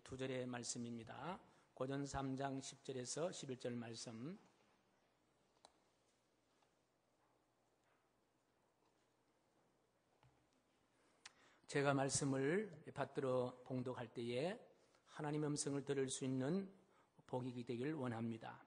두 절의 말씀입니다. 고전 3장 10절에서 11절 말씀. 제가 말씀을 받들어 봉독할 때에 하나님의 음성을 들을 수 있는 복이 되길 원합니다.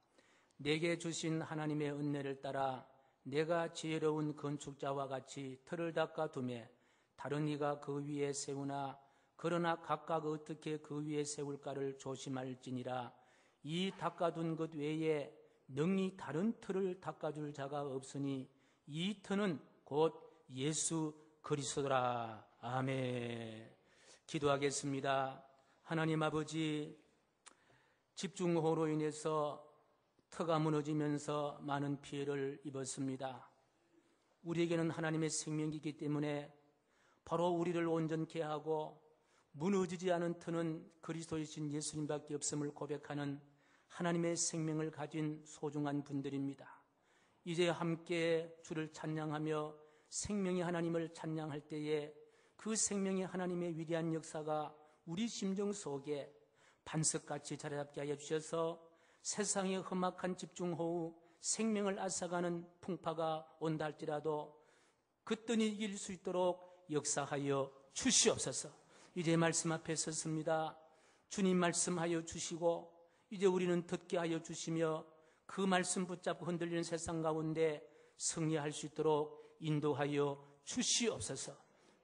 내게 주신 하나님의 은혜를 따라 내가 지혜로운 건축자와 같이 틀을 닦아두매 다른 이가 그 위에 세우나 그러나 각각 어떻게 그 위에 세울까를 조심할지니라. 이 닦아둔 것 외에 능히 다른 틀을 닦아줄 자가 없으니 이 틀은 곧 예수 그리스도라. 아멘. 기도하겠습니다. 하나님 아버지, 집중호우로 인해서 터가 무너지면서 많은 피해를 입었습니다. 우리에게는 하나님의 생명이기 때문에 바로 우리를 온전케 하고 무너지지 않은 터는 그리스도이신 예수님밖에 없음을 고백하는 하나님의 생명을 가진 소중한 분들입니다. 이제 함께 주를 찬양하며 생명의 하나님을 찬양할 때에 그 생명의 하나님의 위대한 역사가 우리 심정 속에 반석같이 자리잡게 하여 주셔서 세상의 험악한 집중호우, 생명을 앗아가는 풍파가 온다 할지라도 그때는 이길 수 있도록 역사하여 주시옵소서. 이제 말씀 앞에 섰습니다. 주님 말씀하여 주시고 이제 우리는 듣게 하여 주시며 그 말씀 붙잡고 흔들리는 세상 가운데 승리할 수 있도록 인도하여 주시옵소서.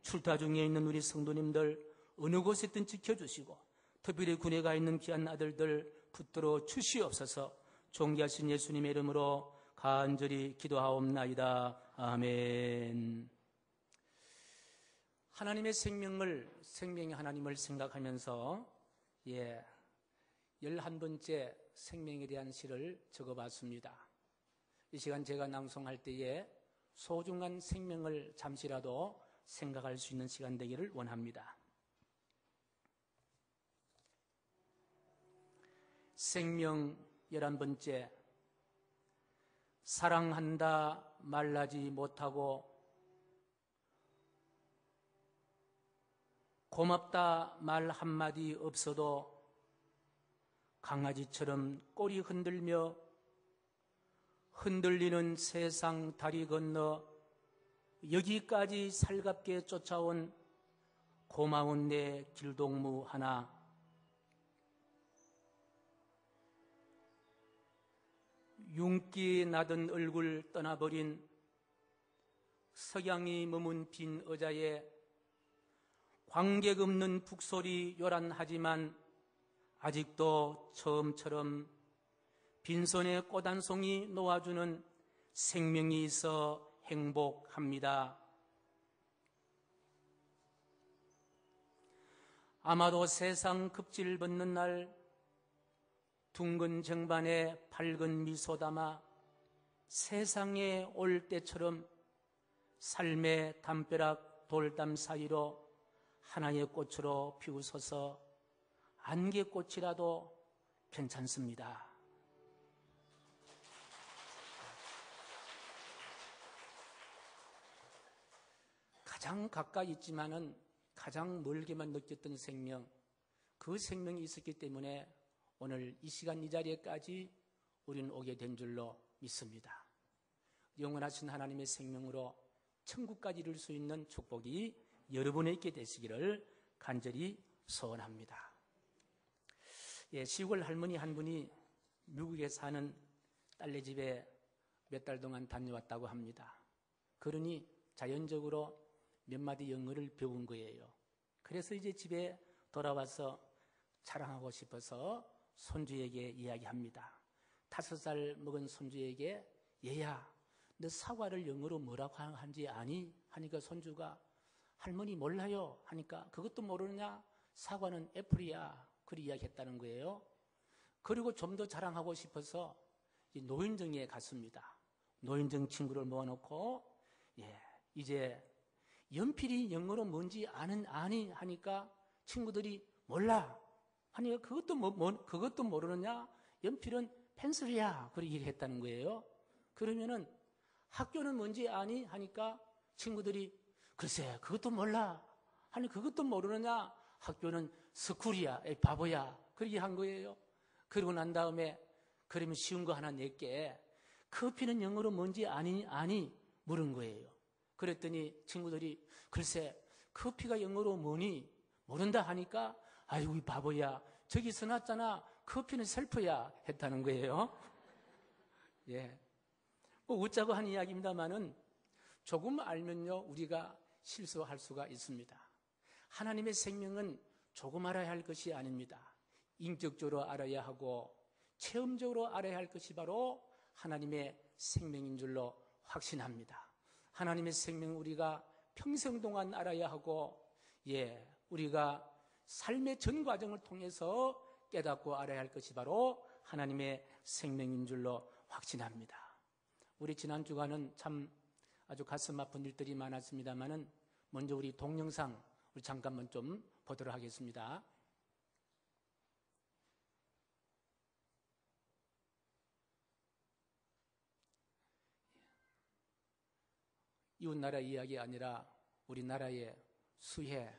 출타 중에 있는 우리 성도님들 어느 곳에 있든 지켜주시고 특별히 군에 가 있는 귀한 아들들 붙들어 주시옵소서. 존귀하신 예수님의 이름으로 간절히 기도하옵나이다. 아멘. 하나님의 생명의 하나님을 생각하면서 11번째 생명에 대한 시를 적어봤습니다. 이 시간 제가 낭송할 때에 소중한 생명을 잠시라도 생각할 수 있는 시간 되기를 원합니다. 생명 11번째. 사랑한다 말하지 못하고 고맙다 말 한마디 없어도 강아지처럼 꼬리 흔들며 흔들리는 세상 다리 건너 여기까지 살갑게 쫓아온 고마운 내 길동무 하나. 윤기 나던 얼굴 떠나버린 석양이 머문 빈 의자에 관객 없는 북소리 요란하지만 아직도 처음처럼 빈손에 꽃 한 송이 놓아주는 생명이 있어 행복합니다. 아마도 세상 급질 벗는 날 둥근 정반에 밝은 미소 담아 세상에 올 때처럼 삶의 담벼락 돌담 사이로 하나의 꽃으로 피우소서. 안개꽃이라도 괜찮습니다. 가장 가까이 있지만은 가장 멀게만 느꼈던 생명, 그 생명이 있었기 때문에 오늘 이 시간 이 자리에까지 우리는 오게 된 줄로 믿습니다. 영원하신 하나님의 생명으로 천국까지 이룰 수 있는 축복이 여러분에 있게 되시기를 간절히 소원합니다. 시골 할머니 한 분이 미국에 사는 딸네 집에 몇 달 동안 다녀왔다고 합니다. 그러니 자연적으로 몇 마디 영어를 배운 거예요. 그래서 이제 집에 돌아와서 자랑하고 싶어서 손주에게 이야기합니다. 5살 먹은 손주에게 얘야, 너 사과를 영어로 뭐라고 하는지 아니? 하니까 손주가 할머니 몰라요 하니까 그것도 모르느냐? 사과는 애플이야. 그렇게 이야기했다는 거예요. 그리고 좀 더 자랑하고 싶어서 노인정에 갔습니다. 노인정 친구를 모아놓고 이제 연필이 영어로 뭔지 아니? 하니까 친구들이 몰라 하니까 그것도 모르느냐? 연필은 펜슬이야. 그렇게 얘기를 했다는 거예요. 그러면은 학교는 뭔지 아니? 하니까 친구들이 글쎄 그것도 몰라. 아니 그것도 모르느냐? 학교는 스쿨이야, 에이, 바보야. 그렇게 한 거예요. 그러고 난 다음에 그러면 쉬운 거 하나 낼게. 커피는 영어로 뭔지 아니? 물은 거예요. 그랬더니 친구들이 글쎄 커피가 영어로 뭐니? 모른다 하니까 아이고 이 바보야. 저기 써놨잖아. 커피는 셀프야. 했다는 거예요. 예. 뭐 웃자고 한 이야기입니다만은 조금 알면요 우리가 실수할 수가 있습니다. 하나님의 생명은 조금 알아야 할 것이 아닙니다. 인격적으로 알아야 하고 체험적으로 알아야 할 것이 바로 하나님의 생명인 줄로 확신합니다. 하나님의 생명 우리가 평생 동안 알아야 하고 우리가 삶의 전 과정을 통해서 깨닫고 알아야 할 것이 바로 하나님의 생명인 줄로 확신합니다. 우리 지난 주간은 참 아주 가슴 아픈 일들이 많았습니다만은 먼저 우리 동영상 우리 잠깐만 좀 보도록 하겠습니다. 이웃나라 이야기 아니라 우리나라의 수해,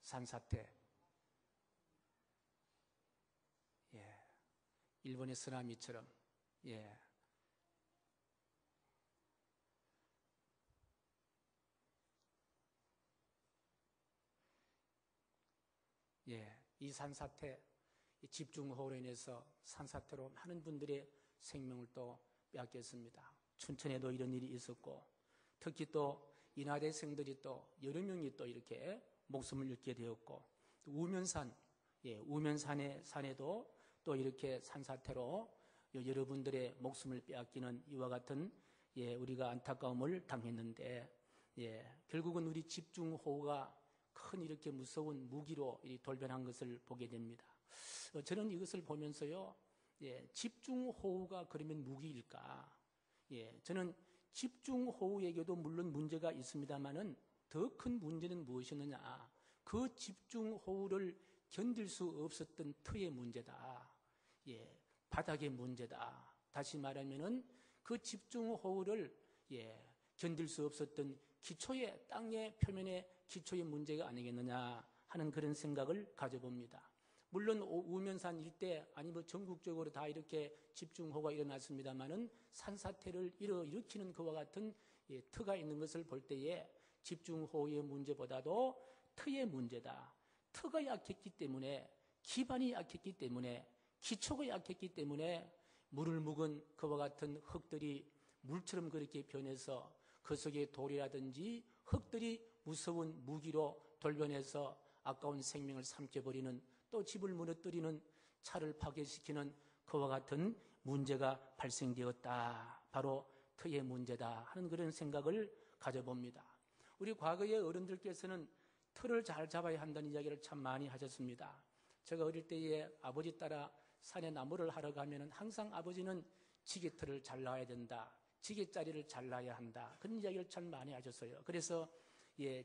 산사태, 일본의 쓰나미처럼, 이 산사태, 이 집중호우로 인해서 산사태로 많은 분들의 생명을 또 빼앗겼습니다. 춘천에도 이런 일이 있었고, 특히 또 인하대생들이 또 여러 명이 또 이렇게 목숨을 잃게 되었고, 우면산, 우면산의 산에도 또 이렇게 산사태로 여러분들의 목숨을 빼앗기는 이와 같은 우리가 안타까움을 당했는데, 결국은 우리 집중호우가 큰 이렇게 무서운 무기로 돌변한 것을 보게 됩니다. 저는 이것을 보면서요, 집중호우가 그러면 무기일까? 저는 집중호우에게도 물론 문제가 있습니다만은 더 큰 문제는 무엇이느냐? 그 집중호우를 견딜 수 없었던 터의 문제다. 바닥의 문제다. 다시 말하면은 그 집중호우를 견딜 수 없었던 기초의 땅의 표면의 기초의 문제가 아니겠느냐 하는 그런 생각을 가져봅니다. 물론 우면산 일대 아니 뭐 전국적으로 다 이렇게 집중호우가 일어났습니다만은 산사태를 일으키는 그와 같은 터가 있는 것을 볼 때에 집중호우의 문제보다도 터의 문제다. 터가 약했기 때문에 기반이 약했기 때문에 기초가 약했기 때문에 물을 묵은 그와 같은 흙들이 물처럼 그렇게 변해서 그 속에 돌이라든지 흙들이 무서운 무기로 돌변해서 아까운 생명을 삼켜버리는 또 집을 무너뜨리는 차를 파괴시키는 그와 같은 문제가 발생되었다. 바로 터의 문제다 하는 그런 생각을 가져봅니다. 우리 과거의 어른들께서는 터를 잘 잡아야 한다는 이야기를 참 많이 하셨습니다. 제가 어릴 때에 아버지 따라 산에 나무를 하러 가면 항상 아버지는 지게털을 잘 놔야 된다. 지게자리를 잘 놔야 한다. 그런 이야기를 참 많이 하셨어요. 그래서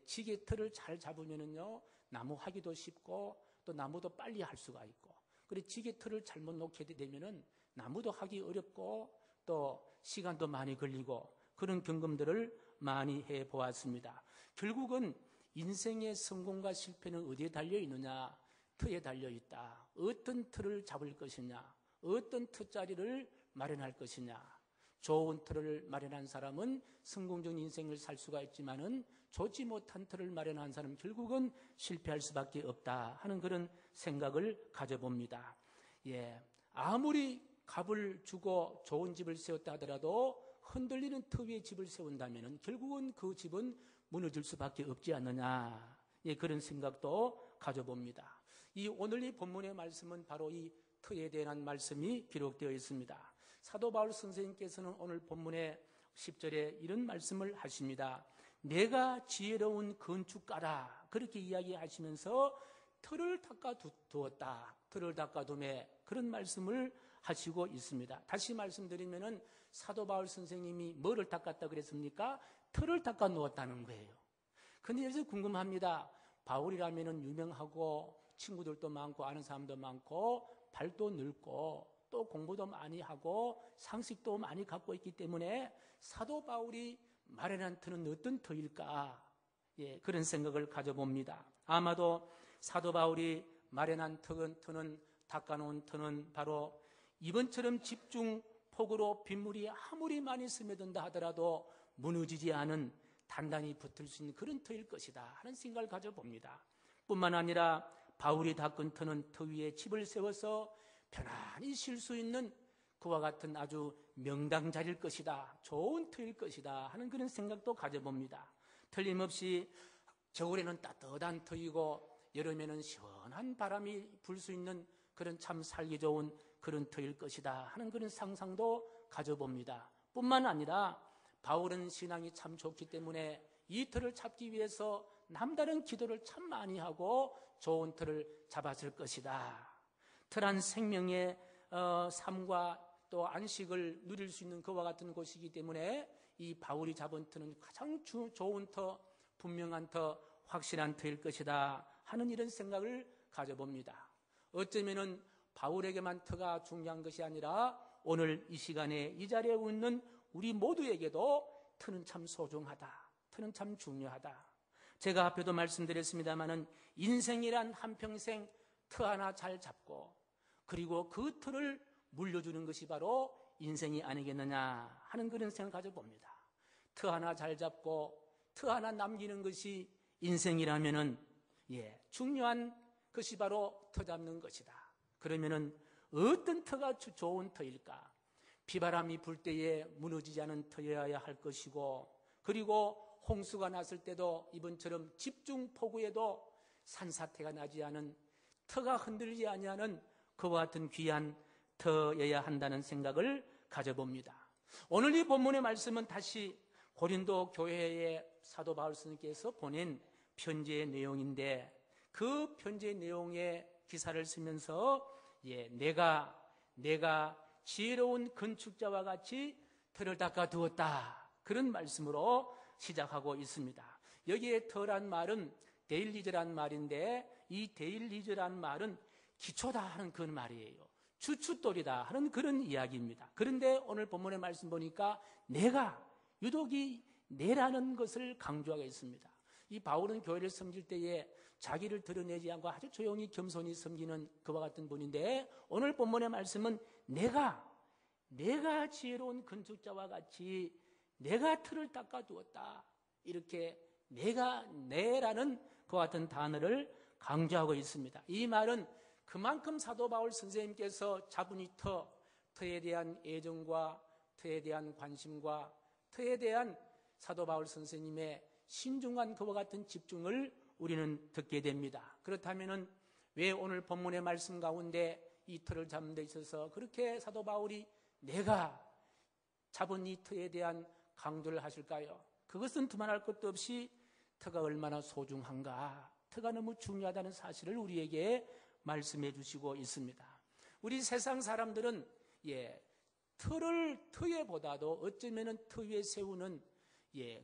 지게털을 잘 잡으면은요 나무 하기도 쉽고 또 나무도 빨리 할 수가 있고, 그리고 지게털을 잘못 놓게 되면은 나무도 하기 어렵고 또 시간도 많이 걸리고 그런 경험들을 많이 해 보았습니다. 결국은 인생의 성공과 실패는 어디에 달려 있느냐? 터에 달려 있다. 어떤 터를 잡을 것이냐? 어떤 터자리를 마련할 것이냐? 좋은 터를 마련한 사람은 성공적인 인생을 살 수가 있지만은 좋지 못한 터를 마련한 사람은 결국은 실패할 수밖에 없다 하는 그런 생각을 가져봅니다. 아무리 값을 주고 좋은 집을 세웠다 하더라도 흔들리는 터 위에 집을 세운다면은 결국은 그 집은 무너질 수밖에 없지 않느냐. 그런 생각도 가져봅니다. 오늘 이 본문의 말씀은 바로 이 터에 대한 말씀이 기록되어 있습니다. 사도 바울 선생님께서는 오늘 본문의 10절에 이런 말씀을 하십니다. 내가 지혜로운 건축가라 그렇게 이야기하시면서 터를 닦아두었다. 터를 닦아둠에 그런 말씀을 하시고 있습니다. 다시 말씀드리면은 사도 바울 선생님이 뭐를 닦았다 그랬습니까? 터를 닦아 놓았다는 거예요. 근데 여기서 궁금합니다. 바울이라면은 유명하고 친구들도 많고 아는 사람도 많고 발도 넓고 또 공부도 많이 하고 상식도 많이 갖고 있기 때문에 사도 바울이 마련한 터는 어떤 터일까? 그런 생각을 가져봅니다. 아마도 사도 바울이 마련한 터는 닦아놓은 터는 바로 이번처럼 집중 폭우로 빗물이 아무리 많이 스며든다 하더라도 무너지지 않은 단단히 붙을 수 있는 그런 터일 것이다 하는 생각을 가져봅니다. 뿐만 아니라 바울이 닦은 터는 터 위에 집을 세워서 편안히 쉴 수 있는 그와 같은 아주 명당자리일 것이다, 좋은 터일 것이다 하는 그런 생각도 가져봅니다. 틀림없이 겨울에는 따뜻한 터이고 여름에는 시원한 바람이 불 수 있는 그런 참 살기 좋은 그런 터일 것이다 하는 그런 상상도 가져봅니다. 뿐만 아니라 바울은 신앙이 참 좋기 때문에 이 터를 잡기 위해서 남다른 기도를 참 많이 하고 좋은 터를 잡았을 것이다. 터란 생명의 삶과 또 안식을 누릴 수 있는 그와 같은 곳이기 때문에 이 바울이 잡은 터는 가장 좋은 터, 분명한 터, 확실한 터일 것이다 하는 이런 생각을 가져봅니다. 어쩌면은 바울에게만 터가 중요한 것이 아니라 오늘 이 시간에 이 자리에 있는 우리 모두에게도 터는 참 소중하다, 터는 참 중요하다. 제가 앞에도 말씀드렸습니다마는 인생이란 한평생 터 하나 잘 잡고 그리고 그 터를 물려주는 것이 바로 인생이 아니겠느냐 하는 그런 생각을 가져봅니다. 터 하나 잘 잡고 터 하나 남기는 것이 인생이라면은 중요한 것이 바로 터 잡는 것이다. 그러면은 어떤 터가 좋은 터일까? 비바람이 불 때에 무너지지 않은 터여야 할 것이고, 그리고 홍수가 났을 때도 이번처럼 집중 폭우에도 산사태가 나지 않은, 터가 흔들리지 아니하는 그와 같은 귀한 터여야 한다는 생각을 가져봅니다. 오늘 이 본문의 말씀은 다시 고린도 교회의 사도 바울 스님께서 보낸 편지의 내용인데, 그 편지의 내용의 기사를 쓰면서 내가 지혜로운 건축자와 같이 터를 닦아 두었다, 그런 말씀으로 시작하고 있습니다. 여기에 터란 말은 데일리즈란 말인데, 이 데일리즈란 말은 기초다 하는 그런 말이에요. 주춧돌이다 하는 그런 이야기입니다. 그런데 오늘 본문의 말씀 보니까 유독이 내라는 것을 강조하고 있습니다. 이 바울은 교회를 섬길 때에 자기를 드러내지 않고 아주 조용히 겸손히 섬기는 그와 같은 분인데, 오늘 본문의 말씀은 내가 지혜로운 건축자와 같이 내가 틀을 닦아두었다, 이렇게 내라는 그와 같은 단어를 강조하고 있습니다. 이 말은 그만큼 사도 바울 선생님께서 잡은 이 터에 대한 애정과 터에 대한 관심과 터에 대한 사도 바울 선생님의 신중한 그와 같은 집중을 우리는 듣게 됩니다. 그렇다면 왜 오늘 본문의 말씀 가운데 이 터를 잡는 데 있어서 그렇게 사도 바울이 내가 잡은 이 터에 대한 강조를 하실까요? 그것은 두말할 것도 없이 터가 얼마나 소중한가, 터가 너무 중요하다는 사실을 우리에게 말씀해 주시고 있습니다. 우리 세상 사람들은 터에 보다도 어쩌면 터 위에 세우는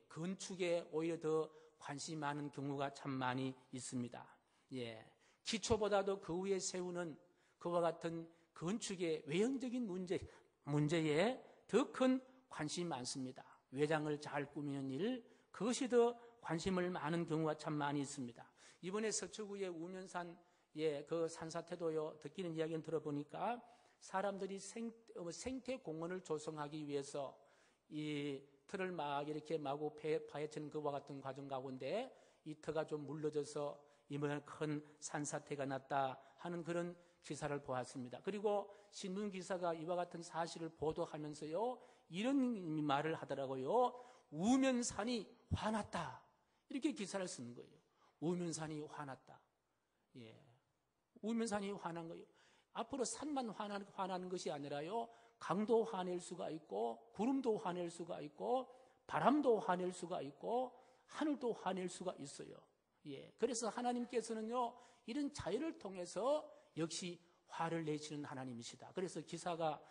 건축에 오히려 더 관심이 많은 경우가 참 많이 있습니다. 기초보다도 그 위에 세우는 그와 같은 건축의 외형적인 문제에 더 큰 관심이 많습니다. 외장을 잘 꾸미는 일, 그것이 더 관심을 많은 경우가 참 많이 있습니다. 이번에 서초구의 우면산 그 산사태도요, 듣기는 이야기는 들어보니까 사람들이 생태공원을 조성하기 위해서 이 터를 막 이렇게 마구 파헤치는 그와 같은 과정 가운데 이 터가 좀 물러져서 이번에 큰 산사태가 났다 하는 그런 기사를 보았습니다. 그리고 신문기사가 이와 같은 사실을 보도하면서요, 이런 말을 하더라고요. 우면산이 화났다, 이렇게 기사를 쓰는 거예요. 우면산이 화났다. 우면산이 화난 거예요. 앞으로 산만 화나는 것이 아니라요, 강도 화낼 수가 있고, 구름도 화낼 수가 있고, 바람도 화낼 수가 있고, 하늘도 화낼 수가 있어요. 그래서 하나님께서는요, 이런 자연을 통해서 역시 화를 내시는 하나님이시다. 그래서 기자가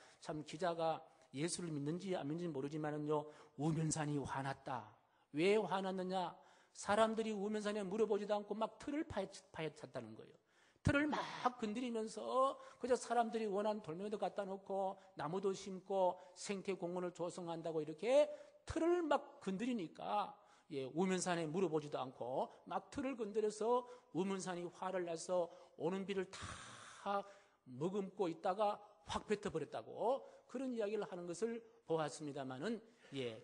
예수를 믿는지 안 믿는지 모르지만은요, 우면산이 화났다. 왜 화났느냐? 사람들이 우면산에 물어보지도 않고 막 틀을 파헤쳤다는 거예요. 틀을 막 건드리면서 그저 사람들이 원하는 돌멩이도 갖다 놓고 나무도 심고 생태공원을 조성한다고 이렇게 틀을 막 건드리니까 우면산에 물어보지도 않고 막 틀을 건드려서 우면산이 화를 내서 오는 비를 다 머금고 있다가 확 뱉어버렸다고 그런 이야기를 하는 것을 보았습니다마는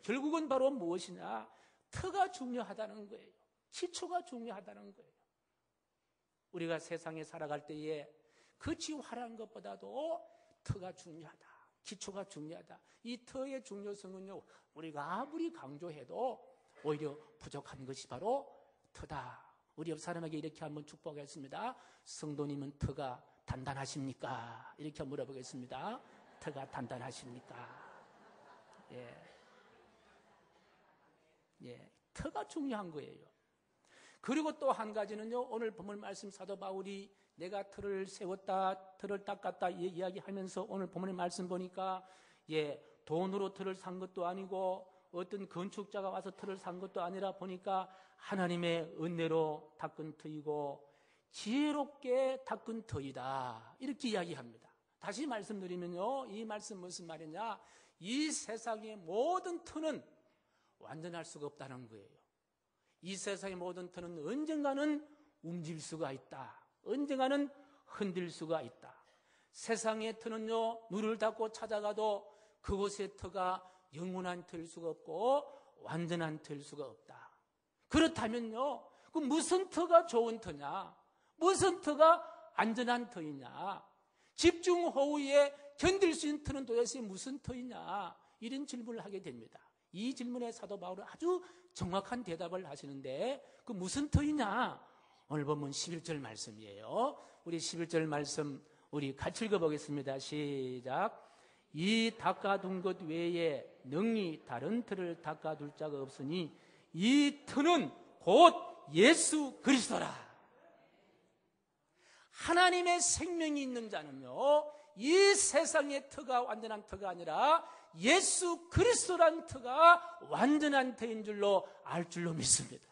결국은 바로 무엇이냐? 터가 중요하다는 거예요. 기초가 중요하다는 거예요. 우리가 세상에 살아갈 때에 그치 화려한 것보다도 터가 중요하다. 기초가 중요하다. 이 터의 중요성은요, 우리가 아무리 강조해도 오히려 부족한 것이 바로 터다. 우리 옆 사람에게 이렇게 한번 축복하겠습니다. 성도님은 터가 단단하십니까? 이렇게 물어보겠습니다. 터가 단단하십니까? 터가 중요한 거예요. 그리고 또 한 가지는요, 오늘 본문 말씀 사도 바울이 내가 터를 세웠다, 터를 닦았다 이야기하면서 오늘 본문의 말씀 보니까 돈으로 터를 산 것도 아니고 어떤 건축자가 와서 터를 산 것도 아니라 보니까 하나님의 은혜로 닦은 터이고 지혜롭게 닦은 터이다. 이렇게 이야기합니다. 다시 말씀드리면요, 이 말씀 무슨 말이냐? 이 세상의 모든 터는 완전할 수가 없다는 거예요. 이 세상의 모든 터는 언젠가는 움직일 수가 있다. 언젠가는 흔들 수가 있다. 세상의 터는요, 눈을 닫고 찾아가도 그곳의 터가 영원한 터일 수가 없고 완전한 터일 수가 없다. 그렇다면요, 그 무슨 터가 좋은 터냐? 무슨 터가 안전한 터이냐? 집중호우에 견딜 수 있는 터는 도대체 무슨 터이냐? 이런 질문을 하게 됩니다. 이 질문에 사도 바울은 아주 정확한 대답을 하시는데 그 무슨 터이냐? 오늘 보면 11절 말씀이에요. 우리 11절 말씀 우리 같이 읽어보겠습니다. 시작. 이 닦아둔 것 외에 능히 다른 터를 닦아둘 자가 없으니 이 터는 곧 예수 그리스도라. 하나님의 생명이 있는 자는요, 이 세상의 터가 완전한 터가 아니라 예수 그리스도란 터가 완전한 터인 줄로 알 줄로 믿습니다.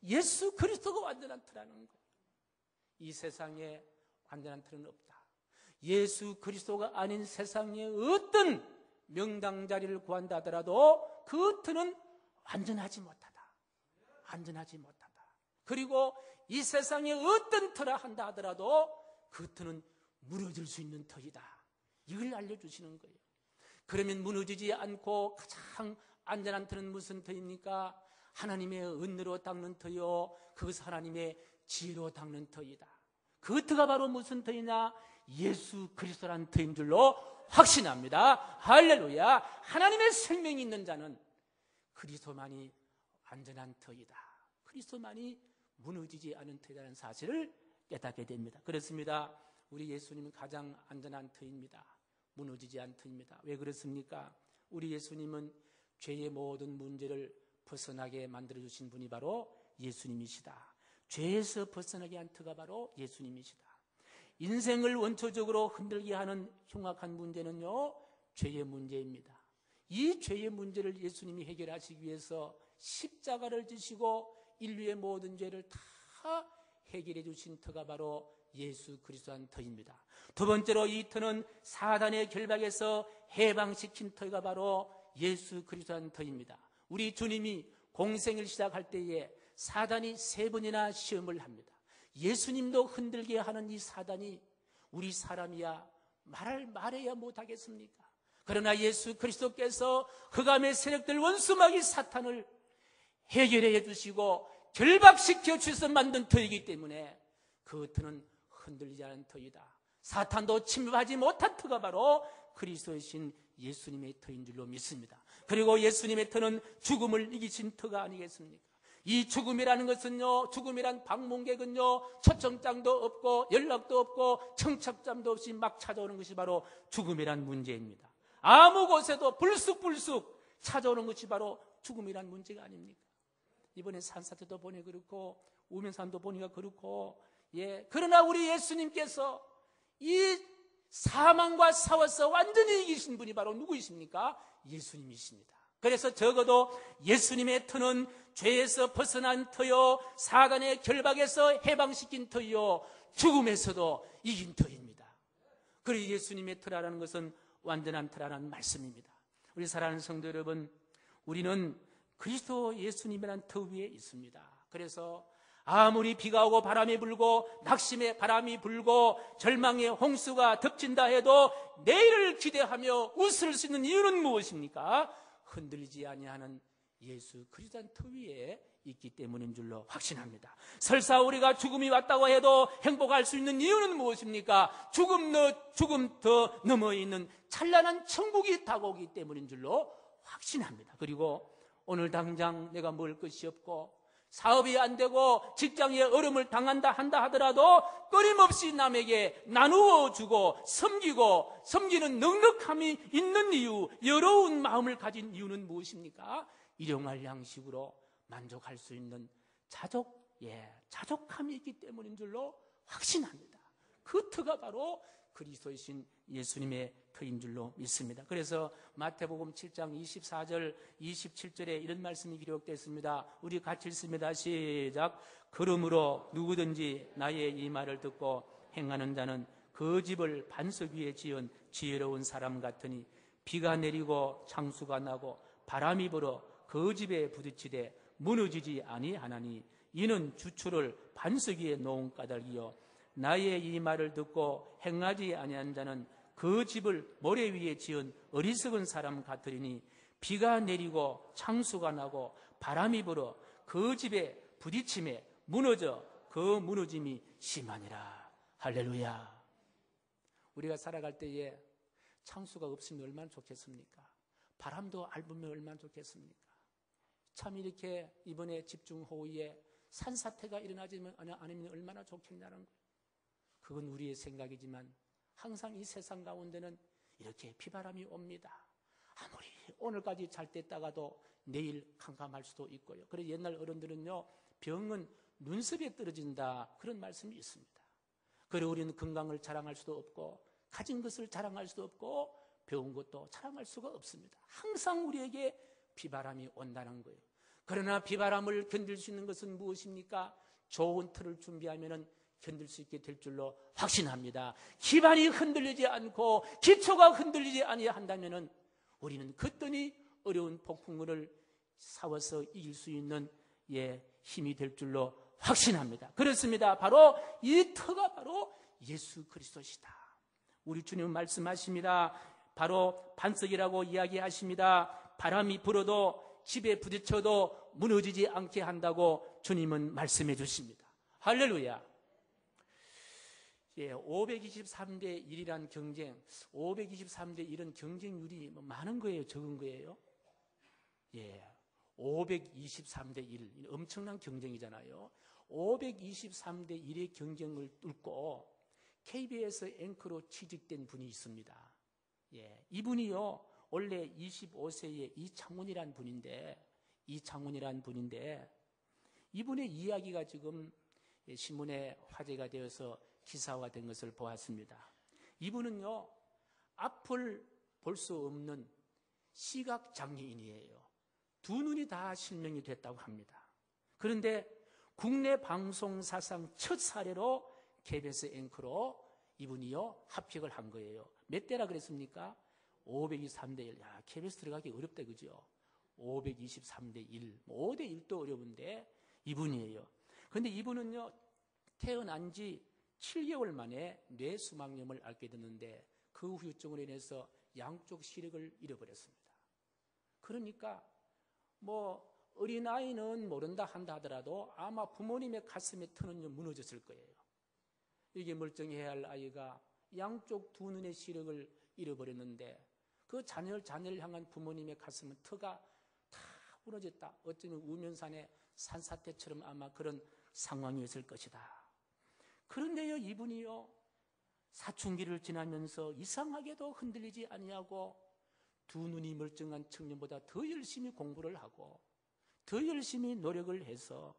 예수 그리스도가 완전한 터라는 거예요. 이 세상에 완전한 터는 없다. 예수 그리스도가 아닌 세상에 어떤 명당 자리를 구한다 하더라도 그 터는 완전하지 못하다. 완전하지 못하다. 그리고 이 세상에 어떤 터라 한다 하더라도 그 터는 무너질 수 있는 터이다. 이걸 알려주시는 거예요. 그러면 무너지지 않고 가장 안전한 터는 무슨 터입니까? 하나님의 은혜로 닦는 터요, 그것은 하나님의 지혜로 닦는 터이다. 그 터가 바로 무슨 터이냐? 예수 그리스도라는 터인 줄로 확신합니다. 할렐루야. 하나님의 생명이 있는 자는 그리스도만이 안전한 터이다. 그리스도만이 무너지지 않은 터이라는 사실을 깨닫게 됩니다. 그렇습니다. 우리 예수님은 가장 안전한 터입니다. 무너지지 않은 터입니다. 왜 그렇습니까? 우리 예수님은 죄의 모든 문제를 벗어나게 만들어주신 분이 바로 예수님이시다. 죄에서 벗어나게 한 터가 바로 예수님이시다. 인생을 원초적으로 흔들게 하는 흉악한 문제는요, 죄의 문제입니다. 이 죄의 문제를 예수님이 해결하시기 위해서 십자가를 지시고 인류의 모든 죄를 다 해결해 주신 터가 바로 예수 그리스도한 터입니다. 두 번째로 이 터는 사단의 결박에서 해방시킨 터가 바로 예수 그리스도한 터입니다. 우리 주님이 공생을 시작할 때에 사단이 3번이나 시험을 합니다. 예수님도 흔들게 하는 이 사단이 우리 사람이야 말해야 못하겠습니까? 그러나 예수 그리스도께서 흑암의 세력들 원수마귀 사탄을 해결해 주시고 결박시켜 주셔서 만든 터이기 때문에 그 터는 흔들리지 않은 터이다. 사탄도 침입하지 못한 터가 바로 그리스도이신 예수님의 터인 줄로 믿습니다. 그리고 예수님의 터는 죽음을 이기신 터가 아니겠습니까? 이 죽음이라는 것은요, 죽음이란 방문객은요, 초청장도 없고 연락도 없고 청첩장도 없이 막 찾아오는 것이 바로 죽음이란 문제입니다. 아무 곳에도 불쑥불쑥 찾아오는 것이 바로 죽음이란 문제가 아닙니까? 이번에 산사태도 보니 그렇고 우면산도 보니까 그렇고, 그러나 우리 예수님께서 이 사망과 싸워서 완전히 이기신 분이 바로 누구이십니까? 예수님이십니다. 그래서 적어도 예수님의 터는 죄에서 벗어난 터요, 사단의 결박에서 해방시킨 터요, 죽음에서도 이긴 터입니다. 그리고 예수님의 터라는 것은 완전한 터라는 말씀입니다. 우리 사랑하는 성도 여러분, 우리는 그리스도 예수님이라는 터 위에 있습니다. 그래서 아무리 비가 오고 바람이 불고 낙심의 바람이 불고 절망의 홍수가 덮친다 해도 내일을 기대하며 웃을 수 있는 이유는 무엇입니까? 흔들리지 아니하는 예수 그리스도의 터 위에 있기 때문인 줄로 확신합니다. 설사 우리가 죽음이 왔다고 해도 행복할 수 있는 이유는 무엇입니까? 죽음 더 넘어 있는 찬란한 천국이 다가오기 때문인 줄로 확신합니다. 그리고 오늘 당장 내가 먹을 것이 없고 사업이 안 되고 직장에 어려움을 당한다 한다 하더라도 끊임없이 남에게 나누어 주고 섬기는 넉넉함이 있는 이유, 여로운 마음을 가진 이유는 무엇입니까? 일용할 양식으로 만족할 수 있는 자족함이 있기 때문인 줄로 확신합니다. 그 터가 바로 그리스도이신 예수님의 터인 줄로 믿습니다. 그래서 마태복음 7장 24절 27절에 이런 말씀이 기록되어 있습니다. 우리 같이 읽습니다. 시작. 그러므로 누구든지 나의 이 말을 듣고 행하는 자는 그 집을 반석 위에 지은 지혜로운 사람 같으니 비가 내리고 창수가 나고 바람이 불어 그 집에 부딪히되 무너지지 아니하나니 이는 주초를 반석 위에 놓은 까닭이요 나의 이 말을 듣고 행하지 아니한 자는 그 집을 모래 위에 지은 어리석은 사람 같으리니 비가 내리고 창수가 나고 바람이 불어 그 집에 부딪힘에 무너져 그 무너짐이 심하니라. 할렐루야. 우리가 살아갈 때에 창수가 없으면 얼마나 좋겠습니까? 바람도 얇으면 얼마나 좋겠습니까? 참 이렇게 이번에 집중호우에 산사태가 일어나지 않으면 얼마나 좋겠냐는 거예요. 그건 우리의 생각이지만 항상 이 세상 가운데는 이렇게 비바람이 옵니다. 아무리 오늘까지 잘 됐다가도 내일 캄캄할 수도 있고요. 그래서 옛날 어른들은요, 병은 눈썹에 떨어진다 그런 말씀이 있습니다. 그리고 우리는 건강을 자랑할 수도 없고 가진 것을 자랑할 수도 없고 배운 것도 자랑할 수가 없습니다. 항상 우리에게 비바람이 온다는 거예요. 그러나 비바람을 견딜 수 있는 것은 무엇입니까? 좋은 틀을 준비하면은 견딜 수 있게 될 줄로 확신합니다. 기반이 흔들리지 않고 기초가 흔들리지 아니한다면은 우리는 그떠니 어려운 폭풍우를 싸워서 이길 수 있는 힘이 될 줄로 확신합니다. 그렇습니다. 바로 이 터가 바로 예수 그리스도시다. 우리 주님은 말씀하십니다. 바로 반석이라고 이야기하십니다. 바람이 불어도 집에 부딪혀도 무너지지 않게 한다고 주님은 말씀해 주십니다. 할렐루야. 523대 1이란 경쟁, 523대 1은 경쟁률이 많은 거예요, 적은 거예요? 523대 1, 엄청난 경쟁이잖아요. 523대 1의 경쟁을 뚫고 KBS 앵커로 취직된 분이 있습니다. 이분이요, 원래 25세의 이창훈이란 분인데, 이분의 이야기가 지금 신문에 화제가 되어서 기사화된 것을 보았습니다. 이분은요, 앞을 볼 수 없는 시각장애인이에요. 두 눈이 다 실명이 됐다고 합니다. 그런데 국내 방송 사상 첫 사례로 KBS 앵커로 이분이요, 합격을 한 거예요. 몇 대라 그랬습니까? 523대 1. 야, KBS 들어가기 어렵다, 그죠? 523대 1. 5대 1도 어려운데 이분이에요. 그런데 이분은요, 태어난 지 7개월 만에 뇌수막염을 앓게 됐는데 그 후유증으로 인해서 양쪽 시력을 잃어버렸습니다. 그러니까 어린아이는 모른다 한다 하더라도 아마 부모님의 가슴에 터는 무너졌을 거예요. 이게 멀쩡해야 할 아이가 양쪽 두 눈의 시력을 잃어버렸는데 그 자녀를 향한 부모님의 가슴은 터가 다 무너졌다. 어쩌면 우면산의 산사태처럼 아마 그런 상황이었을 것이다. 그런데요, 이분이요, 사춘기를 지나면서 이상하게도 흔들리지 아니하고 두 눈이 멀쩡한 청년보다 더 열심히 공부를 하고 더 열심히 노력을 해서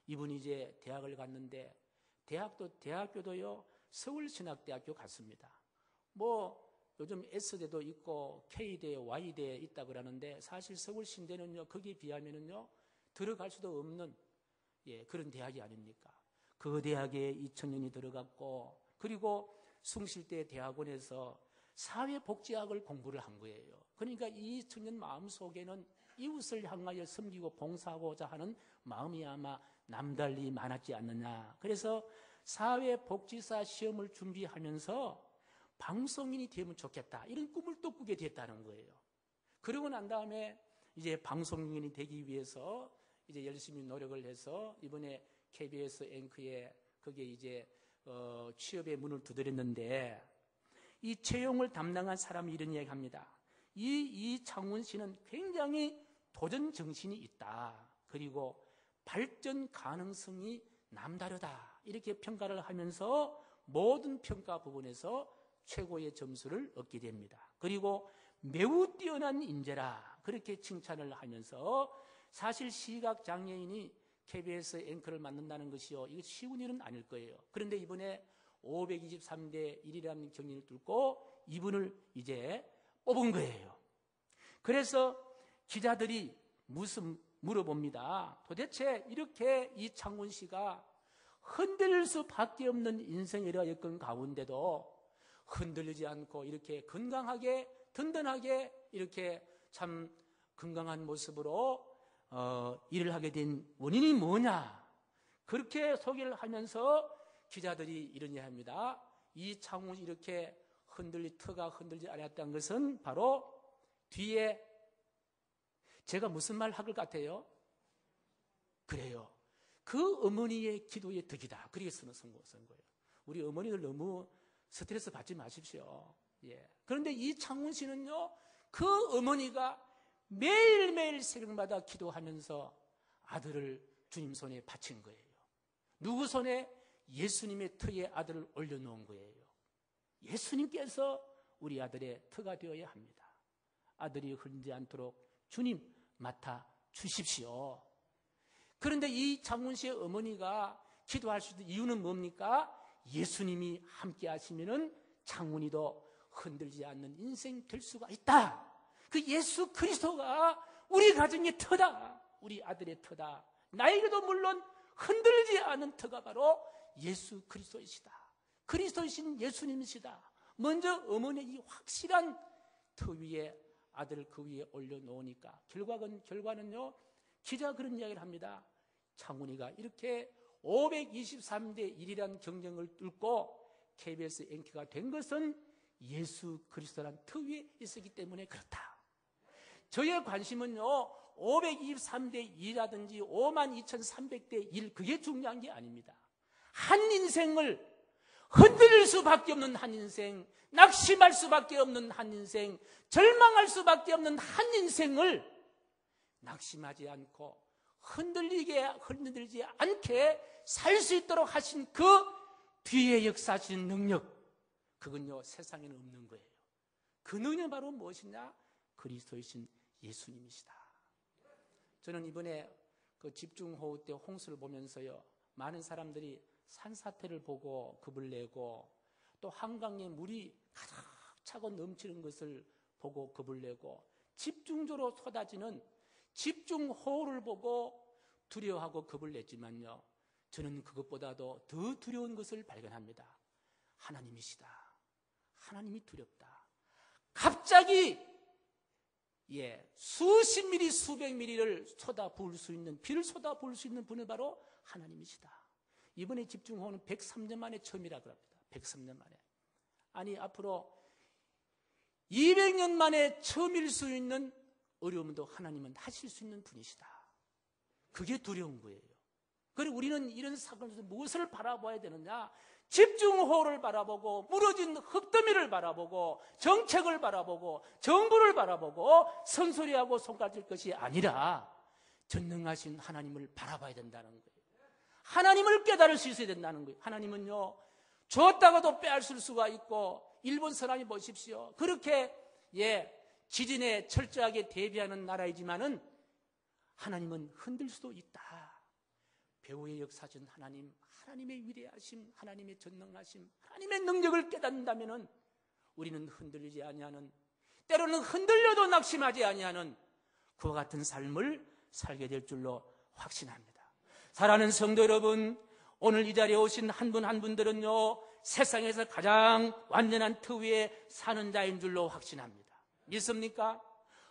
이분이 이제 대학을 갔는데 대학교도요, 서울신학대학교 갔습니다. 요즘 S대도 있고 K대, Y대 있다 그러는데 사실 서울신대는요, 거기에 비하면은요, 들어갈 수도 없는 그런 대학이 아닙니까? 그 대학에 이 청년이 들어갔고, 그리고 숭실대 대학원에서 사회복지학을 공부를 한 거예요. 그러니까 이 청년 마음속에는 이웃을 향하여 섬기고 봉사하고자 하는 마음이 아마 남달리 많았지 않느냐. 그래서 사회복지사 시험을 준비하면서 방송인이 되면 좋겠다, 이런 꿈을 또 꾸게 됐다는 거예요. 그러고 난 다음에 이제 방송인이 되기 위해서 이제 열심히 노력을 해서 이번에 KBS 앵커에 거기에 이제 취업의 문을 두드렸는데, 이 채용을 담당한 사람이 이런 이야기합니다. 이창훈 씨는 굉장히 도전 정신이 있다. 그리고 발전 가능성이 남다르다. 이렇게 평가를 하면서 모든 평가 부분에서 최고의 점수를 얻게 됩니다. 그리고 매우 뛰어난 인재라, 그렇게 칭찬을 하면서, 사실 시각장애인이 KBS 앵커를 맡는다는 것이요, 이거 쉬운 일은 아닐 거예요. 그런데 이번에 523대 1이라는 경쟁을 뚫고 이분을 이제 뽑은 거예요. 그래서 기자들이 물어봅니다. 도대체 이렇게 이창훈 씨가 흔들릴 수밖에 없는 인생의 여건 가운데도 흔들리지 않고 이렇게 건강하게 든든하게 이렇게 참 건강한 모습으로 일을 하게 된 원인이 뭐냐, 그렇게 소개를 하면서 기자들이 이런 얘기합니다. 이창훈이 이렇게 터가 흔들지 않았다는 것은 바로 뒤에, 제가 무슨 말 할 것 같아요? 그래요, 그 어머니의 기도의 덕이다. 그래서 쓴 거예요. 우리 어머니들 너무 스트레스 받지 마십시오. 예. 그런데 이창훈 씨는요, 그 어머니가 매일매일 새벽마다 기도하면서 아들을 주님 손에 바친 거예요. 누구 손에? 예수님의 터에 아들을 올려놓은 거예요. 예수님께서 우리 아들의 터가 되어야 합니다. 아들이 흘리지 않도록 주님 맡아 주십시오. 그런데 이 창훈 씨의 어머니가 기도할 수 있는 이유는 뭡니까? 예수님이 함께 하시면은 창훈이도 흔들지 않는 인생 될 수가 있다. 그 예수 그리스도가 우리 가정의 터다. 우리 아들의 터다. 나에게도 물론 흔들리지 않은 터가 바로 예수 그리스도이시다. 그리스도이신 예수님이시다. 먼저 어머니의 이 확실한 터 위에 아들을 그 위에 올려놓으니까 결과는요, 기자 그런 이야기를 합니다. 창훈이가 이렇게 523대 1이라는 경쟁을 뚫고 KBS 앵커가 된 것은 예수 그리스도란 터 위에 있었기 때문에 그렇다. 저의 관심은요, 523대 2라든지 52,300대 1, 그게 중요한 게 아닙니다. 한 인생을 흔들릴 수밖에 없는 한 인생, 낙심할 수밖에 없는 한 인생, 절망할 수밖에 없는 한 인생을 낙심하지 않고 흔들리지 않게 살 수 있도록 하신 그 뒤에 역사하시는 능력, 그건요 세상에는 없는 거예요. 그 능력은 바로 무엇이냐? 그리스도이신 예수님이시다. 저는 이번에 그 집중호우 때 홍수를 보면서요, 많은 사람들이 산사태를 보고 겁을 내고, 또 한강에 물이 가득 차고 넘치는 것을 보고 겁을 내고, 집중적으로 쏟아지는 집중호우를 보고 두려워하고 겁을 냈지만요, 저는 그것보다도 더 두려운 것을 발견합니다. 하나님이시다. 하나님이 두렵다. 갑자기 수십 미리 수백 미리를 쏟아부을 수 있는, 비를 쏟아부을 수 있는 분은 바로 하나님이시다. 이번에 집중호우는 103년 만에 처음이라고 합니다. 103년 만에. 아니, 앞으로 200년 만에 처음일 수 있는 어려움도 하나님은 하실 수 있는 분이시다. 그게 두려운 거예요. 그리고 우리는 이런 사건에서 무엇을 바라봐야 되느냐? 집중호우를 바라보고, 무너진 흙더미를 바라보고, 정책을 바라보고, 정부를 바라보고 선소리하고 손가락질 것이 아니라 전능하신 하나님을 바라봐야 된다는 거예요. 하나님을 깨달을 수 있어야 된다는 거예요. 하나님은요, 줬다가도 빼앗을 수가 있고, 일본 사람이 보십시오. 그렇게 지진에 철저하게 대비하는 나라이지만은 하나님은 흔들 수도 있다. 배후의 역사진 하나님, 하나님의 위대하심, 하나님의 전능하심, 하나님의 능력을 깨닫는다면은 우리는 흔들리지 아니하는, 때로는 흔들려도 낙심하지 아니하는 그와 같은 삶을 살게 될 줄로 확신합니다. 사랑하는 성도 여러분, 오늘 이 자리에 오신 한 분 한 분들은요, 세상에서 가장 완전한 터 위에 사는 자인 줄로 확신합니다. 믿습니까?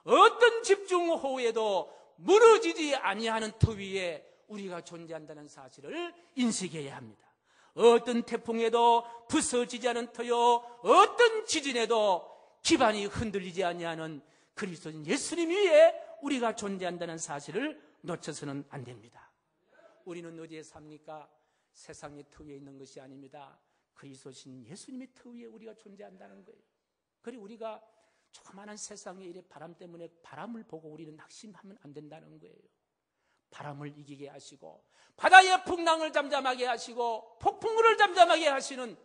어떤 집중호우에도 무너지지 아니하는 터 위에 우리가 존재한다는 사실을 인식해야 합니다. 어떤 태풍에도 부서지지 않은 터요, 어떤 지진에도 기반이 흔들리지 아니하는 그리스도인 예수님 위에 우리가 존재한다는 사실을 놓쳐서는 안 됩니다. 우리는 어디에 삽니까? 세상의 터 위에 있는 것이 아닙니다. 그리스도신 예수님의 터 위에 우리가 존재한다는 거예요. 그리고 우리가 조그마한 세상의 일의 바람 때문에 바람을 보고 우리는 낙심하면 안 된다는 거예요. 바람을 이기게 하시고 바다의 풍랑을 잠잠하게 하시고 폭풍우를 잠잠하게 하시는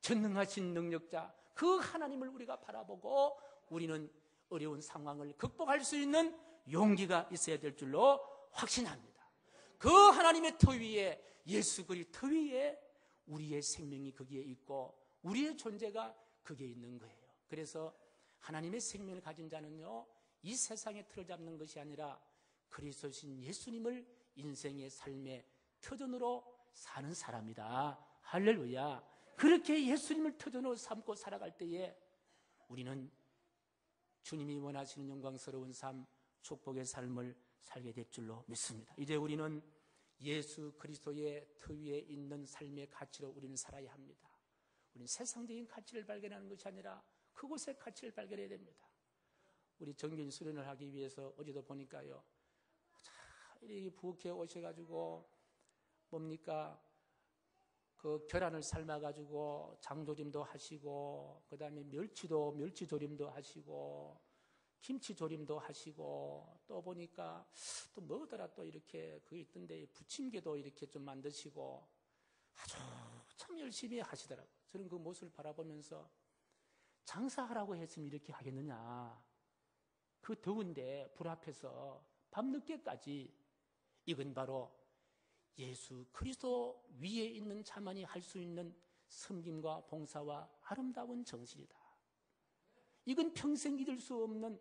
전능하신 능력자 그 하나님을 우리가 바라보고 우리는 어려운 상황을 극복할 수 있는 용기가 있어야 될 줄로 확신합니다. 그 하나님의 터 위에, 예수 그리스도 터 위에 우리의 생명이 거기에 있고 우리의 존재가 거기에 있는 거예요. 그래서 하나님의 생명을 가진 자는요, 이 세상의 틀을 잡는 것이 아니라 그리스도신 예수님을 인생의 삶의 터전으로 사는 사람이다. 할렐루야. 그렇게 예수님을 터전으로 삼고 살아갈 때에 우리는 주님이 원하시는 영광스러운 삶, 축복의 삶을 살게 될 줄로 믿습니다. 이제 우리는 예수 그리스도의 터 위에 있는 삶의 가치로 우리는 살아야 합니다. 우리는 세상적인 가치를 발견하는 것이 아니라 그곳의 가치를 발견해야 됩니다. 우리 정규인 수련을 하기 위해서 어제도 보니까요, 이렇게 부엌에 오셔가지고 뭡니까? 그 계란을 삶아가지고 장조림도 하시고, 그 다음에 멸치조림도 하시고, 김치조림도 하시고, 또 보니까 또 뭐더라 또 이렇게 그게 있던데 부침개도 이렇게 좀 만드시고 아주 참 열심히 하시더라고요. 저는 그 모습을 바라보면서 장사하라고 했으면 이렇게 하겠느냐. 그 더운데 불 앞에서 밤늦게까지, 이건 바로 예수 그리스도 위에 있는 자만이 할 수 있는 섬김과 봉사와 아름다운 정신이다. 이건 평생 잊을 수 없는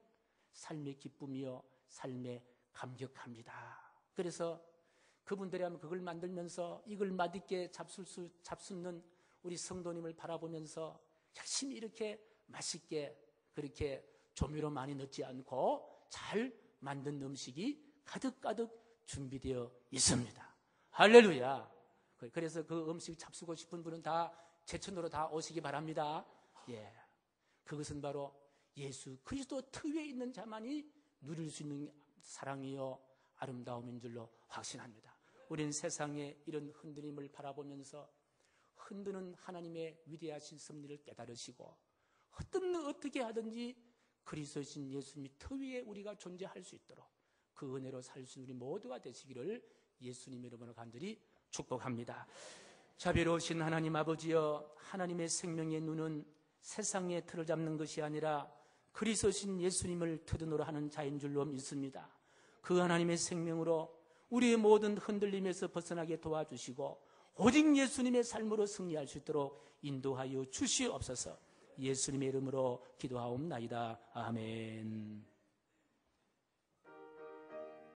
삶의 기쁨이요 삶의 감격합니다. 그래서 그분들이 하면 그걸 만들면서 이걸 맛있게 잡수는 우리 성도님을 바라보면서 열심히 이렇게 맛있게 그렇게 조미료 많이 넣지 않고 잘 만든 음식이 가득가득 준비되어 있습니다. 할렐루야. 그래서 그 음식 잡수고 싶은 분은 다 제천으로 다 오시기 바랍니다. 예. 그것은 바로 예수 그리스도 터 위에 있는 자만이 누릴 수 있는 사랑이요 아름다움인 줄로 확신합니다. 우리는 세상의 이런 흔들림을 바라보면서 흔드는 하나님의 위대하신 섭리를 깨달으시고 어떻게 하든지 그리스도신 예수님이 터 위에 우리가 존재할 수 있도록 그 은혜로 살 수 있는 우리 모두가 되시기를 예수님의 이름으로 간절히 축복합니다. 자비로우신 하나님 아버지여, 하나님의 생명의 눈은 세상의 틀을 잡는 것이 아니라 그리스도신 예수님을 터전으로 하는 자인 줄로 믿습니다. 그 하나님의 생명으로 우리의 모든 흔들림에서 벗어나게 도와주시고 오직 예수님의 삶으로 승리할 수 있도록 인도하여 주시옵소서. 예수님의 이름으로 기도하옵나이다. 아멘.